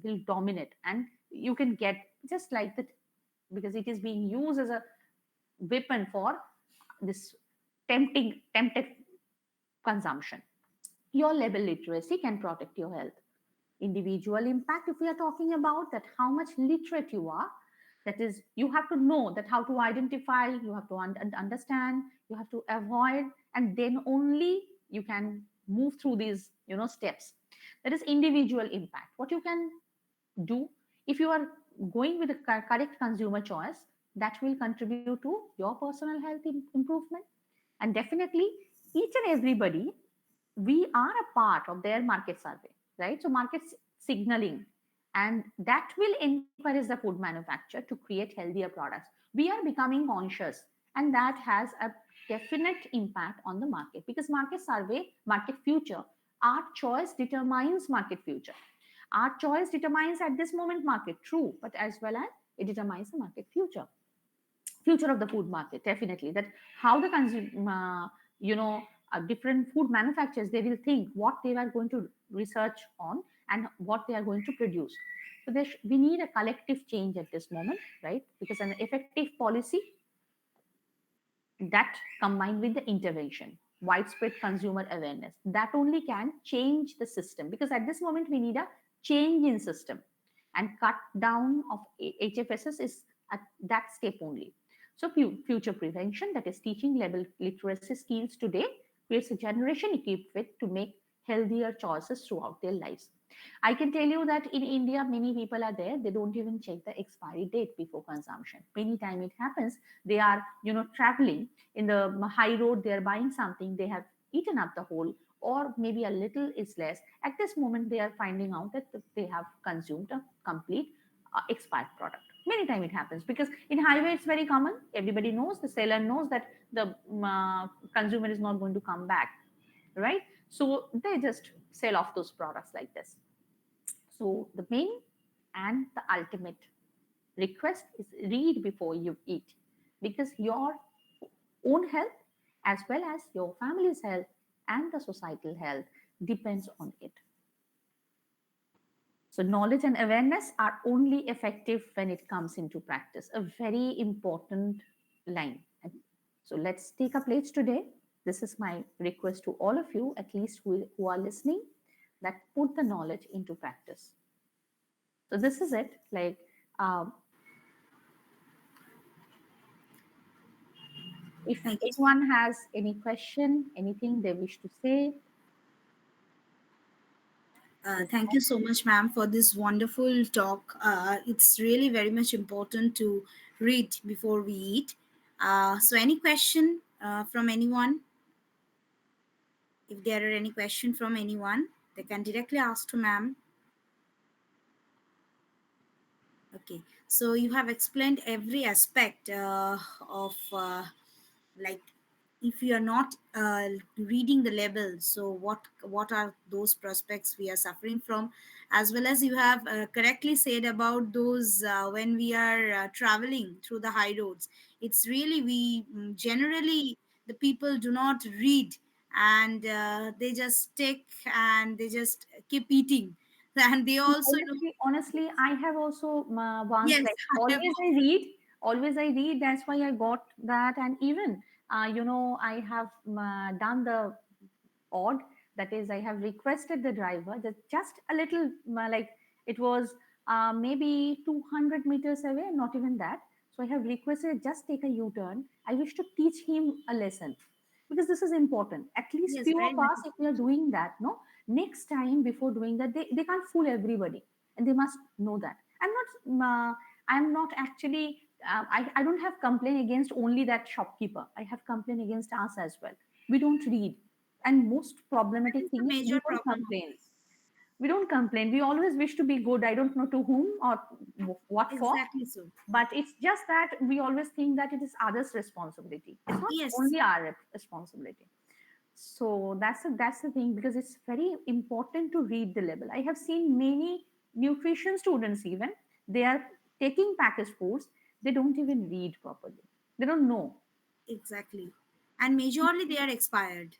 will dominate, and you can get just like that, because it is being used as a weapon for this tempted consumption. Your label literacy can protect your health. Individual impact, if we are talking about that, how much literate you are, that is, you have to know that how to identify, you have to understand, you have to avoid, and then only you can move through these steps. That is individual impact. What you can do, if you are going with the correct consumer choice, that will contribute to your personal health improvement. And definitely, each and everybody, we are a part of their market survey, right? So market signaling, and that will encourage the food manufacturer to create healthier products. We are becoming conscious, and that has a definite impact on the market, because market survey, market future, our choice determines market future. Our choice determines at this moment market, true, but as well as it determines the market future of the food market. Definitely, that how the consumer, different food manufacturers, they will think what they are going to research on and what they are going to produce. So we need a collective change at this moment, right? Because an effective policy that combined with the intervention, widespread consumer awareness, that only can change the system, because at this moment we need a change in system, and cut down of HFSS is at that step only. So future prevention, that is teaching level literacy skills today, creates a generation equipped with to make healthier choices throughout their lives. I can tell you that in India, many people are there, they don't even check the expiry date before consumption. Many time it happens, they are, traveling in the high road, they are buying something, they have eaten up the whole, or maybe a little is less. At this moment, they are finding out that they have consumed a complete expired product. Many time it happens, because in highway it's very common. Everybody knows, the seller knows that the consumer is not going to come back, right? So they just sell off those products like this. So the main and the ultimate request is read before you eat, because your own health as well as your family's health and the societal health depends on it. So knowledge and awareness are only effective when it comes into practice. A very important line. So let's take a place today. This is my request to all of you, at least who are listening, that put the knowledge into practice. So this is it. Like, if anyone has any question, anything they wish to say. Thank you so much, ma'am, for this wonderful talk. It's really very much important to read before we eat. So, any question from anyone? If there are any question from anyone, they can directly ask to ma'am. Okay, so you have explained every aspect of like, if we are not reading the label, so what are those prospects we are suffering from, as well as you have correctly said about those when we are traveling through the high roads. It's really, we generally, the people do not read, and they just take and they just keep eating and they also Honestly, I have also once, yes, like, I have. always I read. That's why I got that, and even I have done the odd. That is, I have requested the driver that just a little, like, it was maybe 200 meters away, not even that. So I have requested just take a U-turn. I wish to teach him a lesson, because this is important. At least Yes, few very of much. us, if we are doing that, no, next time before doing that, they can't fool everybody, and they must know that. I'm not actually. I don't have complaint against only that shopkeeper. I have complaint against us as well. We don't read, and most That problematic is the thing is major problem of this. we don't complain, we always wish to be good. I don't know to whom or what for, Exactly so. but it's just that we always think that it is others responsibility, it's not Yes, only our responsibility. So that's the thing, because it's very important to read the label. I have seen many nutrition students, even they are taking packaged foods, they don't even read properly, they don't know. exactly. And majorly they are expired.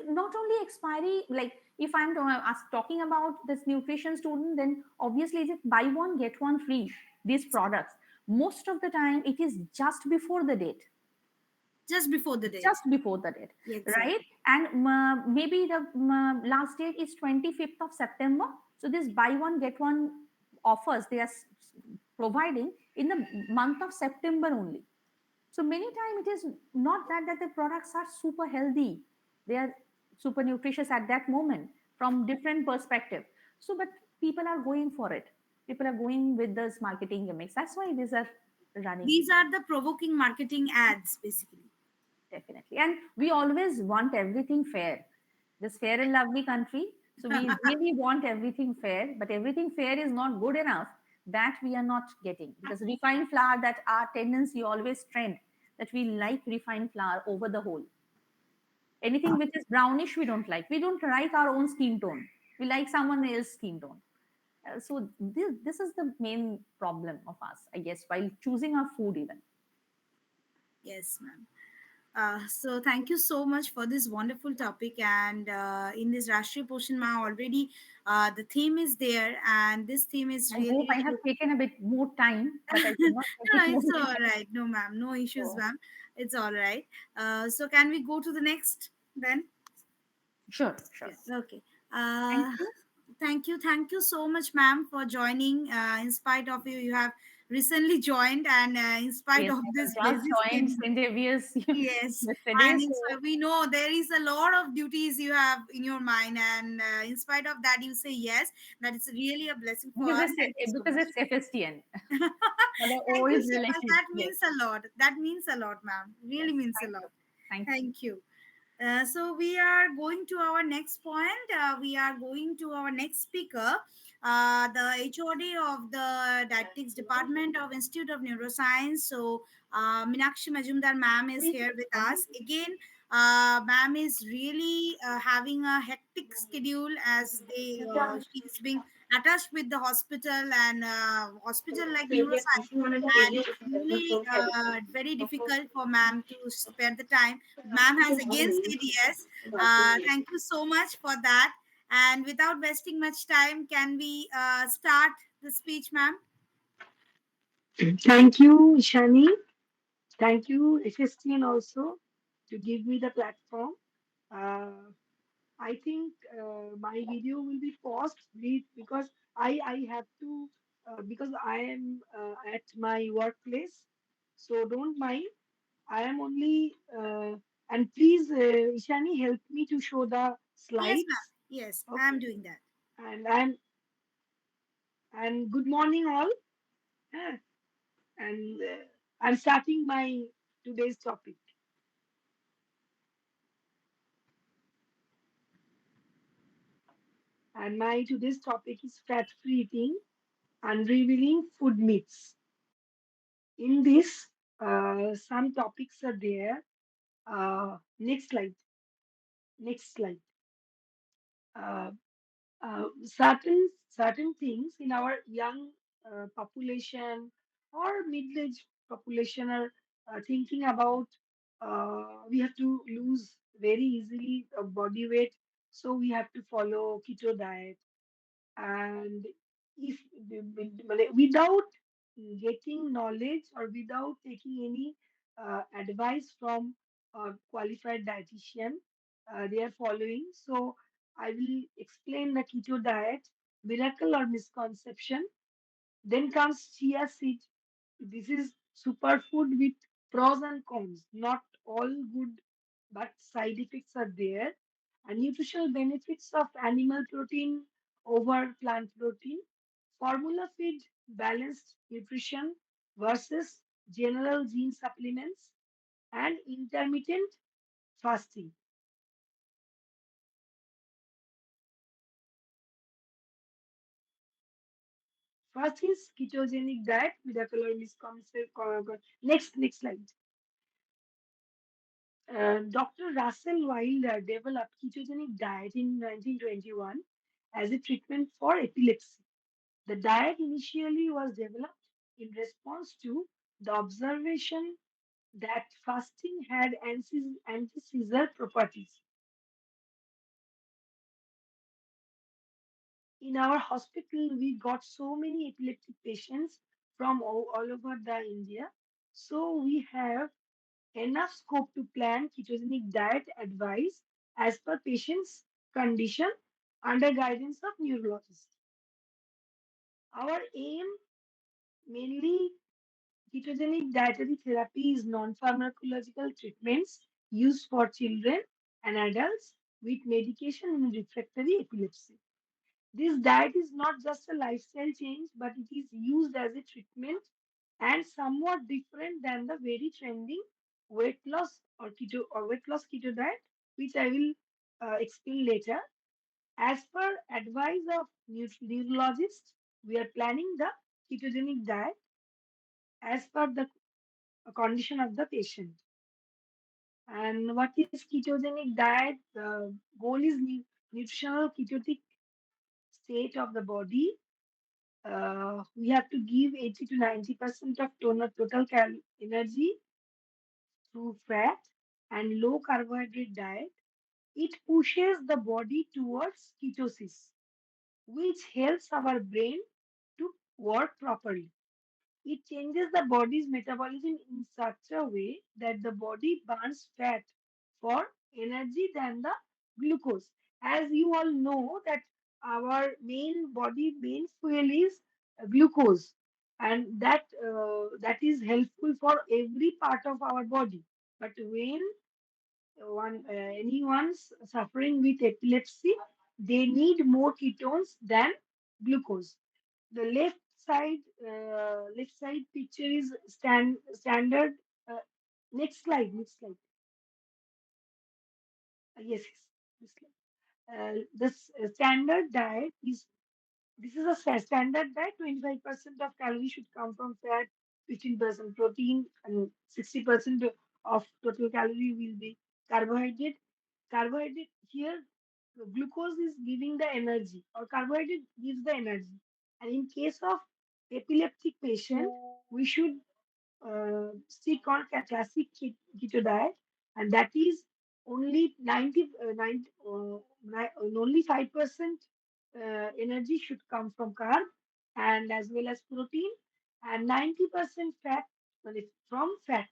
Not only expiry, like If I'm talking about this nutrition student, then obviously it's buy one get one free. These products, most of the time, it is just before the date, Just before the date. just before the date, Yeah, right? exactly. And maybe the last date is 25th of September. So this buy one get one offers they are providing in the month of September only. So many times it is not that the products are super healthy, they are super nutritious at that moment from different perspective. So but people are going for it, people are going with this marketing gimmicks, that's why these are running. These are the provoking marketing ads, basically. Definitely. And we always want everything fair. This fair and lovely country. So we really want everything fair, but everything fair is not good enough. That we are not getting. Because refined flour, that our tendency always trend that we like refined flour over the whole. Anything which is brownish, we don't like. We don't like our own skin tone. We like someone else's skin tone. So this is the main problem of us, I guess, while choosing our food even. Yes, ma'am. So thank you so much for this wonderful topic. And in this Rashtriya Poshan Ma already, the theme is there, and this theme is I hope really, I have really. taken a bit more time, but I cannot No, take no, it more it's than all that. right. No, ma'am, no issues, So, ma'am. It's all right. So can we go to the next then? sure, sure. Yeah. Okay. Thank Uh, you. thank you so much, ma'am, for joining. In spite of you, you have recently joined, and in spite Yes, of I this have just busy joined schedule. St. Xavier's Yes, yesterday, and so we know there is a lot of duties you have in your mind, and in spite of that, you say yes. That is really a blessing for because us. Thank you so because much. it's Fstn for the Thank old you so much. relative. That Yes, means a lot. That means a lot, ma'am. yes. Really means a Thank you. lot. Thank you. Thank you. So we are going to our next point. We are going to our next speaker, the HOD of the Dietetics Department of Institute of Neuroscience. So Minakshi Majumdar ma'am is here with us again. Ma'am is really having a hectic schedule as she is being attached with the hospital and hospital like neuroscience, and it's really very difficult for ma'am to spare the time. Ma'am has again said yes. Thank you so much for that. And without wasting much time, can we start the speech, ma'am? Thank you, Shani. Thank you, Fstn, also to give me the platform. Uh, I think my video will be paused because I have to because I am at my workplace, so don't mind. I am only and please, Shani, help me to show the Yes, ma'am. slides. Yes, I am Okay, doing that. and and good morning all. Uh, and I'm starting my today's topic. And my today's topic is fat-free eating, unrevealing food myths. In this, some topics are there. Next slide. Next slide. Uh, certain things in our young population or middle-aged population are thinking about we have to lose very easily body weight, so we have to follow keto diet. And if without getting knowledge or without taking any advice from a qualified dietitian, they are following. So I will explain the keto diet, miracle or misconception. Then comes chia seed. This is superfood with pros and cons. Not all good, but side effects are there. And nutritional benefits of animal protein over plant protein. Formula feed, balanced nutrition versus general gene supplements, and intermittent fasting. First is ketogenic diet, miracle or misconception. Next slide. Dr. Russell Wilder developed ketogenic diet in 1921 as a treatment for epilepsy. The diet initially was developed in response to the observation that fasting had anti-seizure properties. In our hospital, we got so many epileptic patients from all over the India. So we have enough scope to plan ketogenic diet advice as per patient's condition under guidance of neurologist. Our aim mainly ketogenic dietary therapy is non-pharmacological treatments used for children and adults with medication in refractory epilepsy. This diet is not just a lifestyle change, but it is used as a treatment and somewhat different than the very trending weight loss keto diet, which I will explain later. As per advice of neurologists, we are planning the ketogenic diet as per the condition of the patient. And what is ketogenic diet? The goal is nutritional ketotic state of the body. We have to give 80 to 90% of total energy through fat and low carbohydrate diet. It pushes the body towards ketosis, which helps our brain to work properly. It changes the body's metabolism in such a way that the body burns fat for energy than the glucose. As you all know that our main fuel is glucose, and that is helpful for every part of our body. But when anyone's suffering with epilepsy, they need more ketones than glucose. The left side picture is standard. Uh, next slide. Yes, this slide. The standard diet is this is a standard diet. 25% of calories should come from fat, 15% protein, and 60% of total calorie will be carbohydrate. Carbohydrate here, glucose is giving the energy, or carbohydrate gives the energy. And in case of epileptic patient, we should stick on classic keto diet, and that is only 5% energy should come from carb and as well as protein, and 90% fat from fat.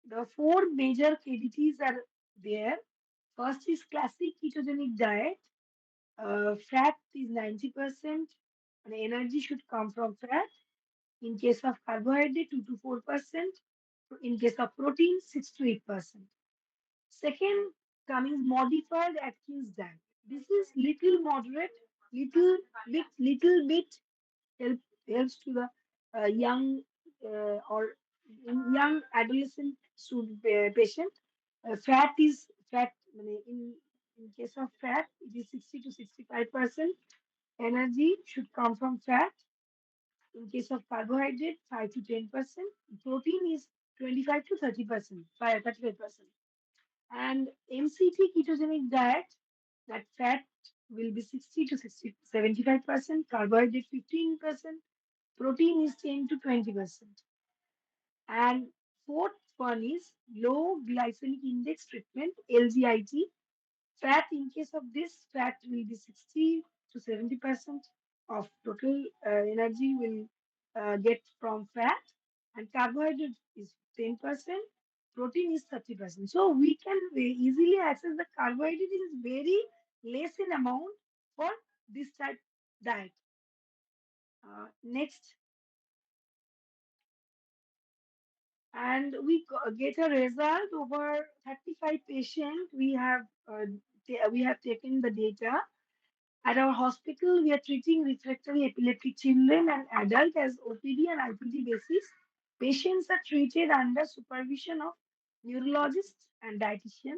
The four major KDTs are there. First is classic ketogenic diet. Fat is 90%, and energy should come from fat. In case of carbohydrate, 2 to 4%. In case of protein, 6 to 8%. Second, coming modified Atkins diet. This is little moderate, little bit help, helps to the young or young adolescent student patient. Fat. In case of fat, it is 60 to 65%. Energy should come from fat. In case of carbohydrate, 5 to 10%. Protein is 25 to 30%, 35%. And MCT ketogenic diet, that fat will be 60 to 75%, carbohydrate 15%, protein is 10 to 20%. And fourth one is low glycemic index treatment, LGIT. Fat, in case of this, fat will be 60 to 70% of total energy will get from fat, and carbohydrate is 10%, protein is 30%. So we can easily access the carbohydrate is very less in amount for this type diet. Next, and we get a result over 35 patients. We have taken the data. At our hospital, we are treating refractory epileptic children and adults as OPD and IPD basis. Patients are treated under supervision of neurologists and dietitian.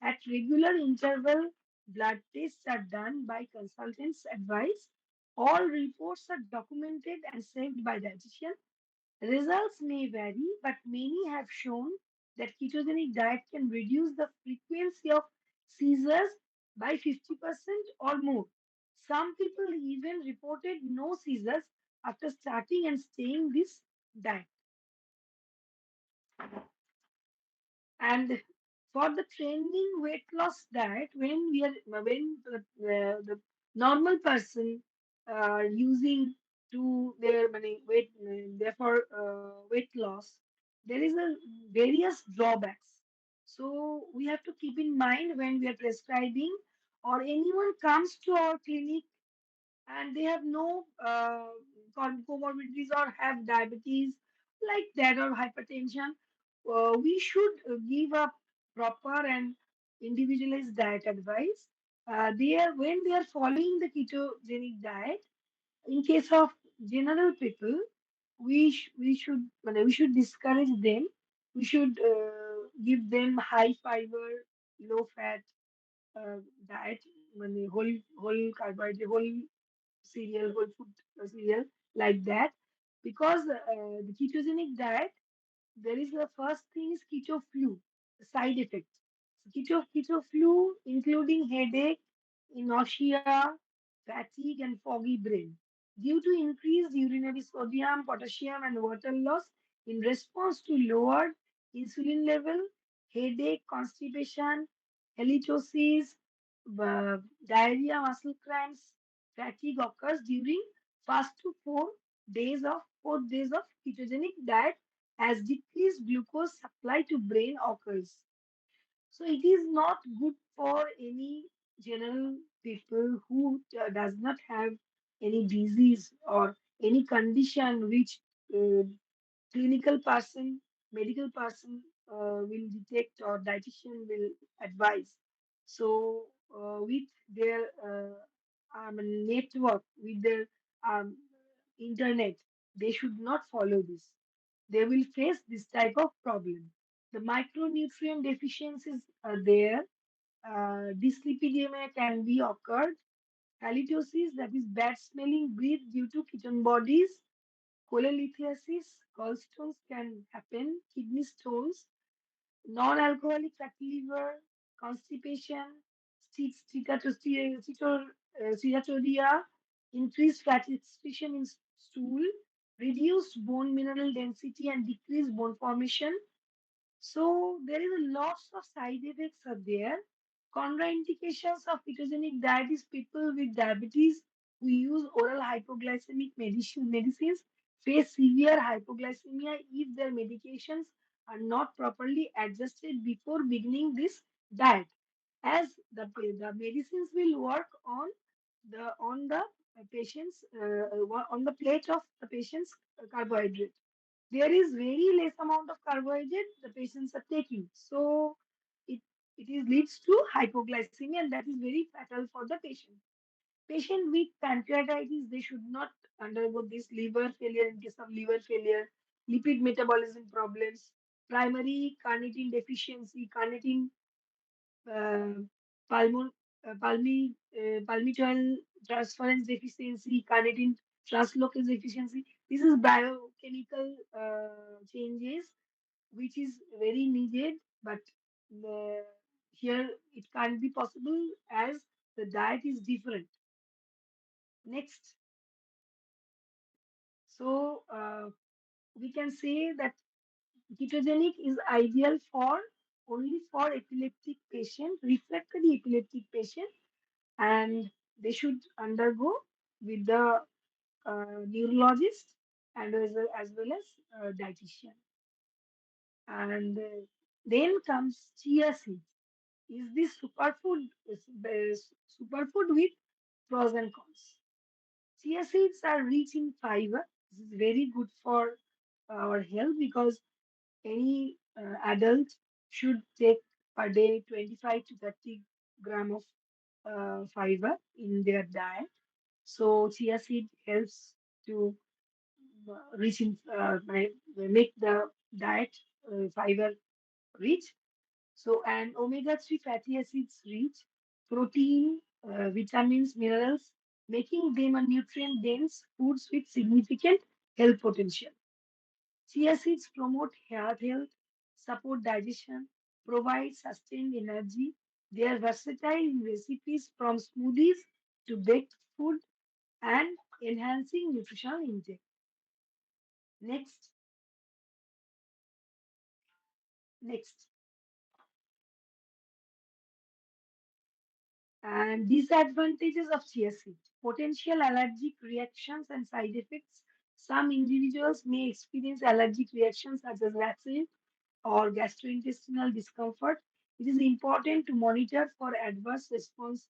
At regular interval, blood tests are done by consultants' advice. All reports are documented and saved by dietitian. Results may vary, but many have shown that ketogenic diet can reduce the frequency of seizures by 50% or more. Some people even reported no seizures after starting and staying this diet. And For the training weight loss diet, when the normal person using to their money weight, therefore weight loss, there is a various drawbacks. So we have to keep in mind when we are prescribing or anyone comes to our clinic and they have no comorbidities or have diabetes like that or hypertension, we should give a proper and individualized diet advice. When they are following the ketogenic diet, in case of general people, we should discourage them. We should give them high fiber, low fat diet, whole carbohydrate, whole cereal, whole food cereal like that. Because the ketogenic diet, there is the first thing is keto flu, the side effect. So keto flu, including headache, nausea, fatigue, and foggy brain, due to increased urinary sodium, potassium, and water loss in response to lowered insulin level, headache, constipation, halitosis, diarrhea, muscle cramps, fatigue occurs during first to 4 days of ketogenic diet as decreased glucose supply to brain occurs. So it is not good for any general people who does not have any disease or any condition which uh, clinical person, medical person will detect or dietitian will advise. So with their network, with their um, internet, they should not follow this. They will face this type of problem. The micronutrient deficiencies are there. Dyslipidemia can be occurred. Halitosis, that is bad smelling breath due to ketone bodies. Cholelithiasis, gallstones can happen. Kidney stones, non-alcoholic fatty liver, constipation, steatoria, increased fat excretion in stool, reduced bone mineral density and decreased bone formation. So there is a lots of side effects are there. Contraindications of ketogenic diet is people with diabetes who use oral hypoglycemic medicines face severe hypoglycemia if their medications are not properly adjusted before beginning this diet, as the medicines will work on the patient's on the plate of the patient's carbohydrate. There is very less amount of carbohydrate the patients are taking. So it, it is leads to hypoglycemia and that is very fatal for the patient. Patient with pancreatitis, they should not undergo this liver failure in case of liver failure, lipid metabolism problems, primary carnitine deficiency, carnitine uh, palmo, palmitoyl transference deficiency, carnitine translocase deficiency. This is biochemical changes which is very needed, but the, here it can't be possible as the diet is different. Next, so we can say that ketogenic is ideal for only for epileptic patient, refractory epileptic patient, and they should undergo with the neurologist and as well as dietitian. And then comes chia seeds. Is this superfood? Superfood with pros and cons. Chia seeds are rich in fiber. This is very good for our health because any adult should take per day 25 to 30 gram of fiber in their diet. So chia seed helps to make the diet fiber rich. So, and omega-3 fatty acids rich, protein, vitamins, minerals, making them a nutrient-dense foods with significant health potential. Chia seeds promote heart health, support digestion, provide sustained energy. They are versatile in recipes from smoothies to baked food and enhancing nutritional intake. Next, next. And disadvantages of chia seed: potential allergic reactions and side effects. Some individuals may experience allergic reactions such as rash or gastrointestinal discomfort. It is important to monitor for adverse response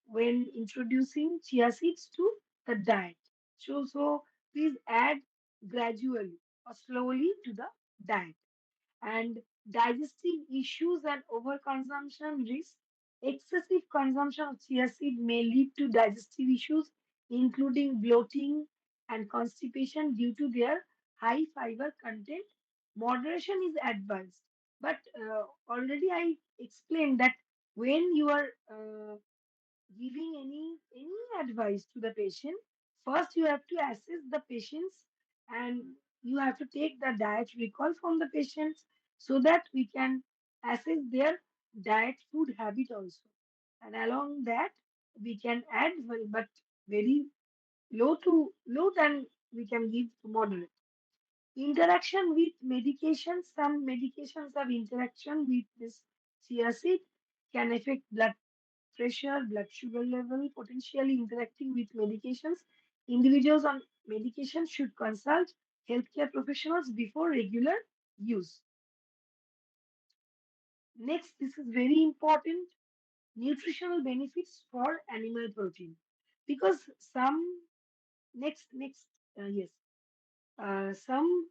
when introducing chia seeds to the diet. So please add gradually or slowly to the diet. And digestive issues and overconsumption risk. Excessive consumption of chia seed may lead to digestive issues, including bloating and constipation due to their high fiber content. Moderation is advised. But already I explained that when you are giving any advice to the patient, first you have to assess the patients and you have to take the diet recall from the patients so that we can assess their diet food habit also. And along that, we can add, but very low than we can give moderate. Interaction with medications. Some medications have interaction with this chia seed, can affect blood pressure, blood sugar level, potentially interacting with medications. Individuals on medication should consult healthcare professionals before regular use. Next, this is very important: nutritional benefits for animal protein. Because next, yes, some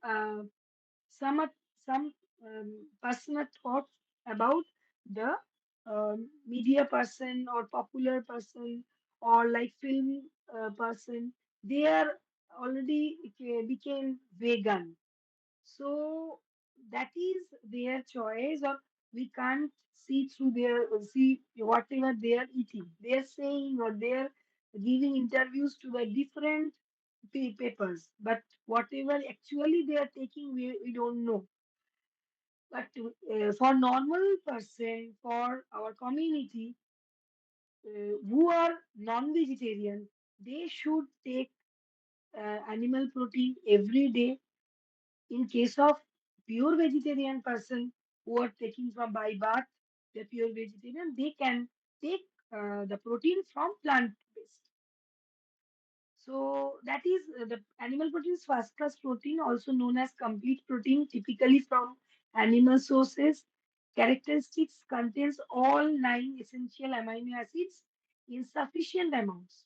some personal thoughts about the media person or popular person or like film person. They are already became vegan, so that is their choice, or we can't see through their see whatever they are eating, they are saying, or they are giving interviews to the different papers, but whatever actually they are taking, we don't know. But for normal person, for our community who are non-vegetarian, they should take animal protein every day. In case of pure vegetarian person who are taking from by birth, the pure vegetarian, they can take the protein from plant based. So that is the animal protein is first class protein, also known as complete protein, typically from animal sources. Characteristics: contains all nine essential amino acids in sufficient amounts.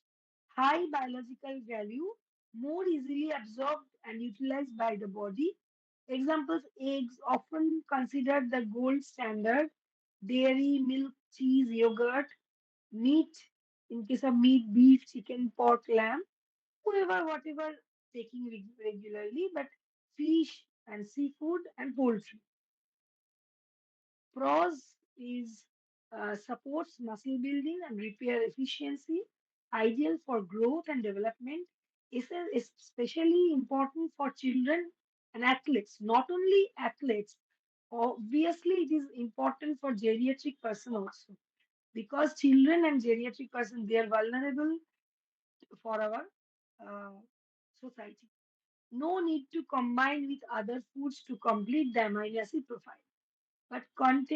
High biological value, more easily absorbed and utilized by the body. Examples: eggs, often considered the gold standard. Dairy, milk, cheese, yogurt. Meat, in case of meat, beef, chicken, pork, lamb, whoever, whatever taking regularly, but fish and seafood and poultry. Pros is supports muscle building and repair efficiency, ideal for growth and development, is especially important for children and athletes. Not only athletes, obviously it is important for geriatric person also, because children and geriatric person, they are vulnerable for our uh, society. No need to combine with other foods to complete the amino acid profile. But cons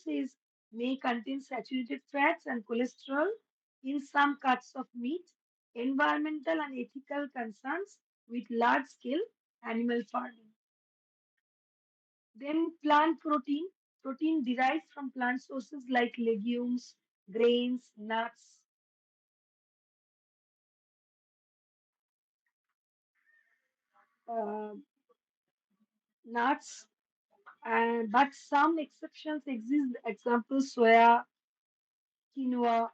is may contain saturated fats and cholesterol in some cuts of meat, environmental and ethical concerns with large scale animal farming. Then plant protein, protein derived from plant sources like legumes, grains, uh, nuts, and but some exceptions exist. Examples: soya, quinoa,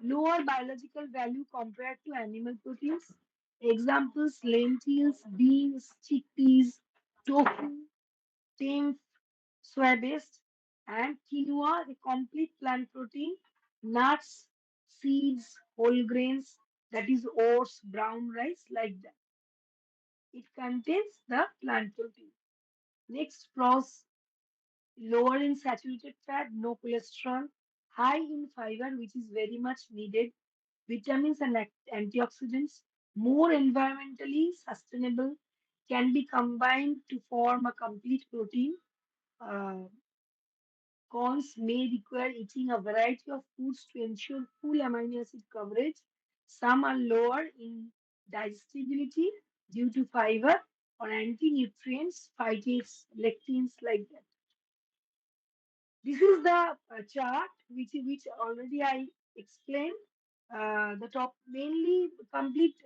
lower biological value compared to animal proteins. Examples: lentils, beans, chickpeas, tofu, tempeh, soy based, and quinoa, the complete plant protein, nuts, seeds, whole grains, that is oats, brown rice, like that. It contains the plant protein. Next, pros: lower in saturated fat, no cholesterol, high in fiber, which is very much needed, vitamins and antioxidants, more environmentally sustainable, can be combined to form a complete protein uh, Cons may require eating a variety of foods to ensure full amino acid coverage. Some are lower in digestibility due to fiber or anti-nutrients, phytates, lectins like that. This is the chart which already I explained. The top mainly complete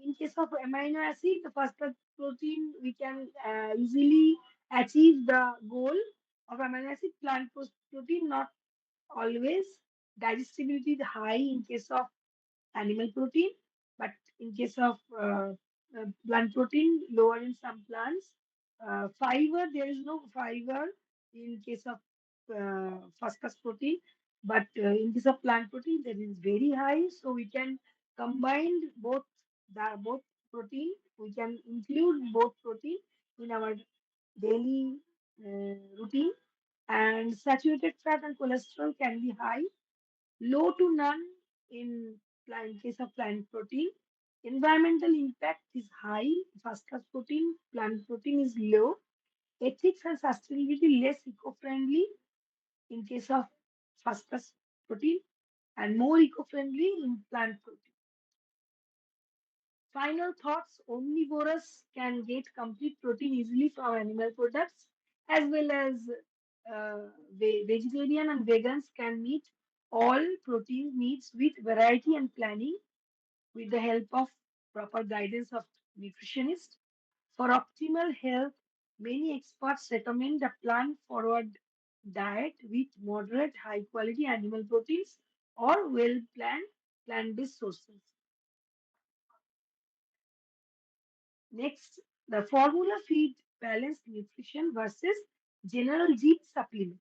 in case of amino acid, the first protein we can easily achieve the goal of amino acid. Plant protein not always. Digestibility is high in case of animal protein, but in case of plant protein, lower in some plants. Fiber, there is no fiber in case of phosphorus protein, but in case of plant protein, there is very high. So we can combine both protein. We can include both protein in our daily routine. And saturated fat and cholesterol can be high, low to none in case of plant protein. Environmental impact is high. First class protein, plant protein is low. Ethics and sustainability less eco-friendly in case of first class protein and more eco-friendly in plant protein. Final thoughts: omnivorous can get complete protein easily from animal products, as well as vegetarian and vegans can meet all protein needs with variety and planning with the help of proper guidance of nutritionist. For optimal health, many experts recommend a plant forward diet with moderate high quality animal proteins or well planned plant based sources. Next, the formula feed balanced nutrition versus general gene supplement.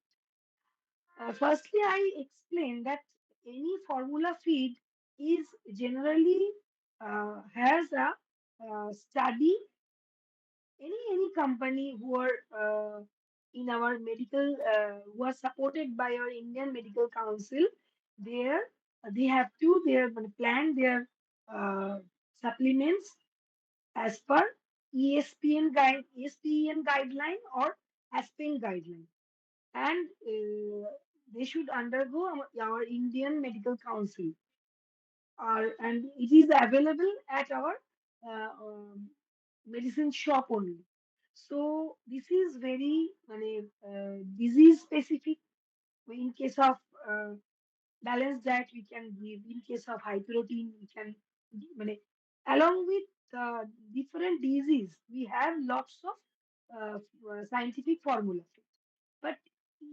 Firstly, I explained that any formula feed is generally has a study. Any company who are in our medical who are supported by our Indian Medical Council, there they have to plan their uh, supplements as per ESPN guideline or ASPEN guideline, and they should undergo our Indian Medical Council, and it is available at our medicine shop only. So this is very disease specific. In case of uh, balanced diet, we can give. In case of high protein, we can. মানে, along with different disease, we have lots of scientific formula. But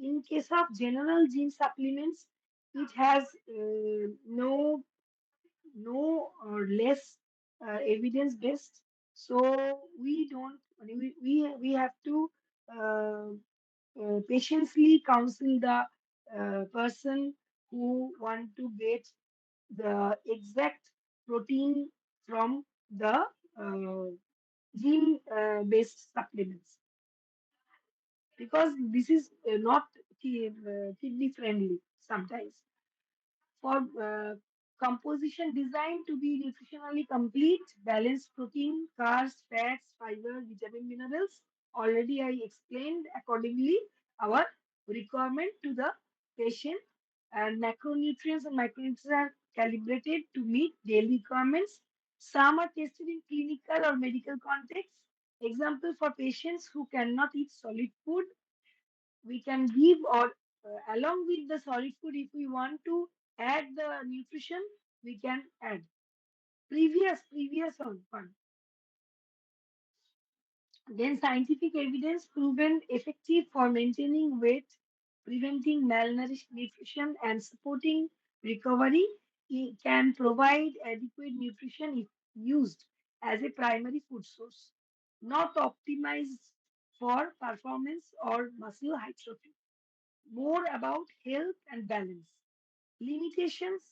in case of general gene supplements, it has no or less evidence based. So we don't, we have to uh, patiently counsel the person who want to get the exact protein from the gene based supplements, because this is not kidney friendly sometimes. For composition designed to be nutritionally complete, balanced protein, carbs, fats, fiber, vitamin, minerals. Already I explained accordingly our requirement to the patient, and macronutrients and micronutrients are calibrated to meet daily requirements. Some are tested in clinical or medical contexts. Example, for patients who cannot eat solid food, we can give, or along with the solid food, if we want to add the nutrition, we can add previous one. Then scientific evidence proven effective for maintaining weight, preventing malnourished nutrition, and supporting recovery. It can provide adequate nutrition if used as a primary food source, not optimized for performance or muscle hypertrophy. More about health and balance. Limitations: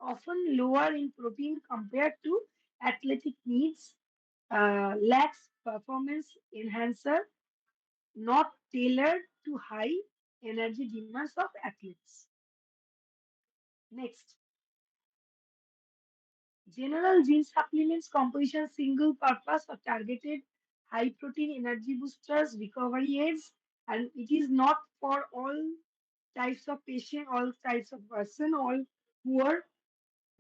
often lower in protein compared to athletic needs, lacks performance enhancer, not tailored to high energy demands of athletes. Next, general gene supplements composition single purpose or targeted high protein energy boosters, recovery aids, and it is not for all types of patient, all types of person, all who are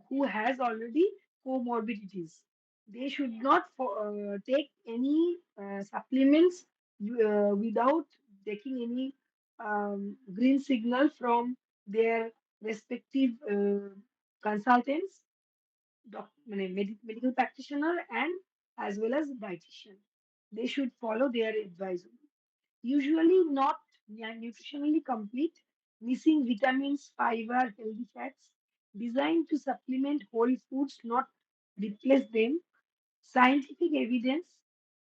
who has already comorbidities. They should not take any supplements without taking any green signal from their respective consultants, medical practitioner, and as well as dietitian. They should follow their advice. Usually not nutritionally complete, missing vitamins, fiber, healthy fats, designed to supplement whole foods, not replace them. Scientific evidence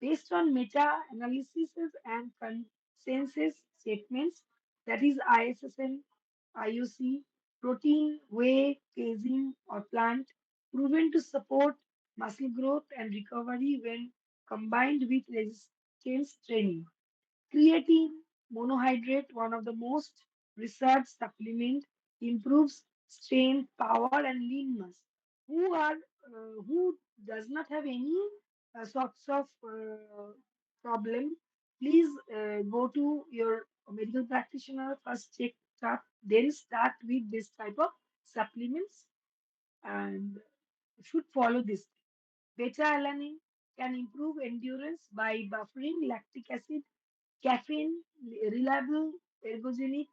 based on meta analysis and consensus statements, that is ISSN, IOC, protein, whey, casein, or plant, proven to support muscle growth and recovery when combined with resistance training. Creatine monohydrate, one of the most researched supplement, improves strength, power, and leanness. Who does not have any sorts of problem? Please go to your medical practitioner first, check it up, then start with this type of supplements and should follow this. Beta-alanine can improve endurance by buffering lactic acid. Caffeine, reliable ergogenic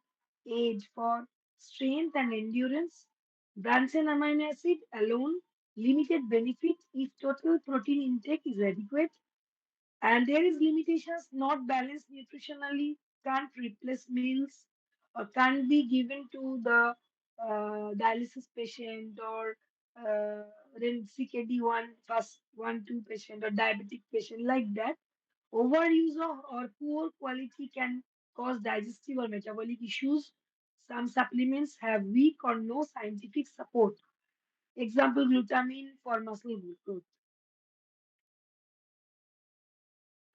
aid for strength and endurance. Branson amino acid alone, limited benefit if total protein intake is adequate. And there is limitations, not balanced nutritionally, can't replace meals, or can't be given to the dialysis patient or then CKD1 first 1 2 patient or diabetic patient like that. Overuse of or poor quality can cause digestive or metabolic issues. Some supplements have weak or no scientific support. Example, glutamine for muscle growth.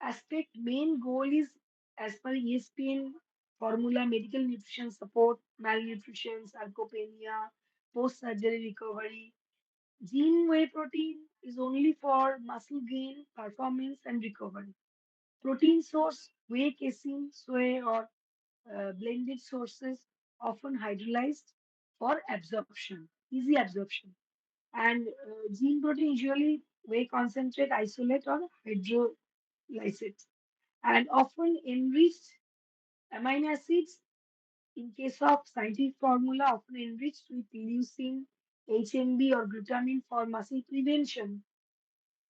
Aspect main goal is, as per ESPN formula, medical nutrition support, malnutrition, sarcopenia, post-surgery recovery. Gene whey protein is only for muscle gain, performance, and recovery. Protein source, whey, casein, soy, or blended sources, often hydrolyzed for absorption, easy absorption. And gene protein usually whey concentrate, isolate, or hydrolysate, and often enriched amino acids. In case of scientific formula, often enriched with leucine, HMB, or glutamine for muscle prevention.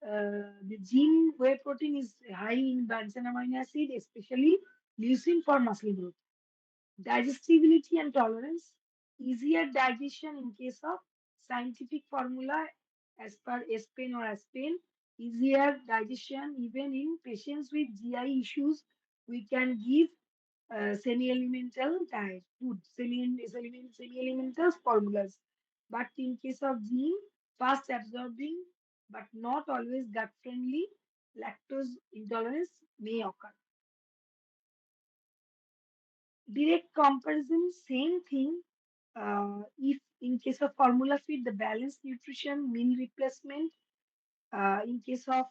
The gene whey protein is high in Bunsen amino acid, especially leucine for muscle growth. Digestibility and tolerance, easier digestion in case of scientific formula as per Spain or Aspen, easier digestion even in patients with GI issues. We can give semi-elemental diet, food, semi-elemental formulas. But in case of gene, fast absorbing but not always gut friendly, lactose intolerance may occur. Direct comparison, same thing. If in case of formula feed, the balanced nutrition, meal replacement. In case of